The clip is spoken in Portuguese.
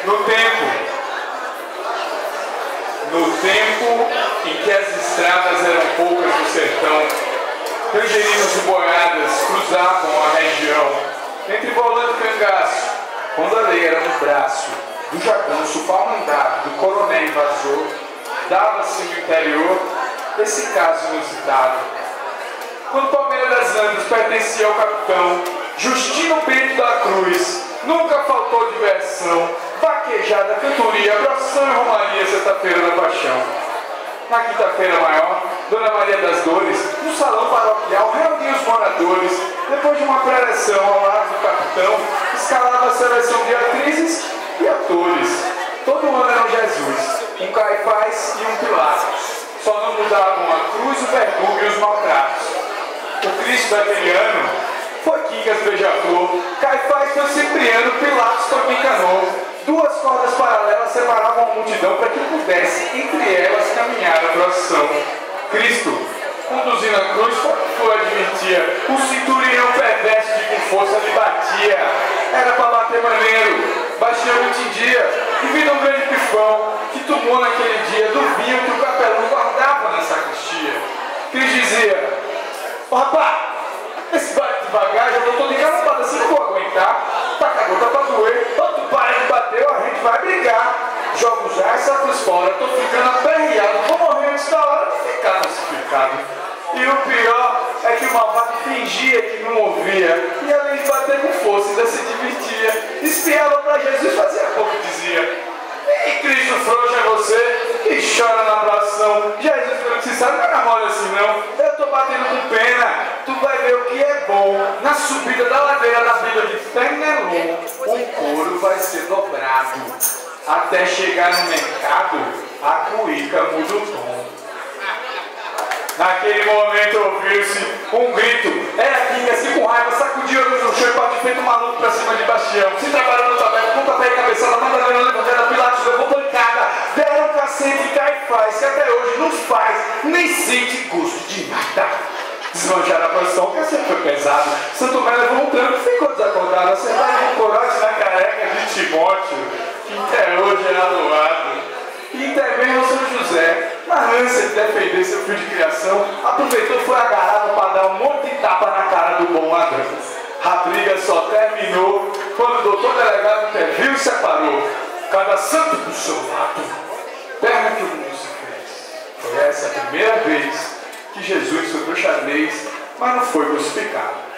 No tempo em que as estradas eram poucas no sertão, tangerinos e boiadas cruzavam a região, entre volante e cangaço, quando a lei era no braço, do jagunço, o pau mandado, do coronel invasor, dava-se no interior esse caso inusitado. Quando Palmeira das Andas pertencia ao capitão Justino Bento da Cruz, nunca faltou diversão, vaquejada, cantoria, abração e romaria, sexta-feira da paixão. Na quinta-feira maior, Dona Maria das Dores, no salão paroquial, reunia os moradores. Depois de uma preleção ao lado do capitão, escalava a seleção de atrizes e atores. Todo ano era um Jesus, um Caifás e um Pilatos. Só não mudavam a cruz, o verdugo e os maltratos. O Cristo daquele ano foi Quincas Beija-Flor, Caifás foi Cipriano, Pilatos foi Nicanor. Duas cordas paralelas separavam a multidão para que pudesse, entre elas, caminhar a procissão. Cristo, conduzindo a cruz, foi advertia. O cinturão perverso de com força lhe batia. Era para bater maneiro, Bastião não entendia. Devido a um grande pifão que tomou naquele dia do vinho que o capelão guardava na sacristia. Cristo dizia: "Ô rapaz, esse bate devagar, já estou todo encarambado assim, não vou aguentar. Tá com a gota pra doer, ou tu para de bater ou a gente vai brigar. Jogo já essa cruz fora, tô ficando aperreado, vou morrer antes da hora de ficar crucificado." E o pior é que o malvado fingia que não ouvia, e além de bater com força, ainda se divertia. Espiava para Jesus, fazia pouco dizia: "E Cristo frouxo é você, que chora na procissão." Jesus falou: "Você sabe, não é na moda assim não, eu tô batendo com pena. Tu vai ver o que é bom. Na subida da ladeira da Bíblia de Fenelon, o couro vai ser dobrado. Até chegar no mercado, a cuíca muda o tom." Naquele momento ouviu-se um grito. Era Quincas que com raiva sacudiu a luz no chão e partiu feito um maluco pra cima de Bastião. Se trabalhou no tabela, pontapé e cabeçada, Madalena levantada, Pilatos levou pancada. Deram cacete e Caifás, que até hoje não faz, nem sente gosto de nada. Desmancharam a procissão, que sempre foi pesado. Santo Tomé levou um tranco e ficou desacordado. Acertaram um corote na careca de Timóteo, que até hoje era loado. E interveio São José, na ânsia de defender seu filho de criação, aproveitou e foi agarrado para dar um monte de tapa na cara do bom ladrão. A briga só terminou quando o doutor delegado interviu e separou. Cada santo do seu lado. Perna que o mundo se fez. Foi essa a primeira vez que Jesus foi pro xadrez, mas não foi crucificado.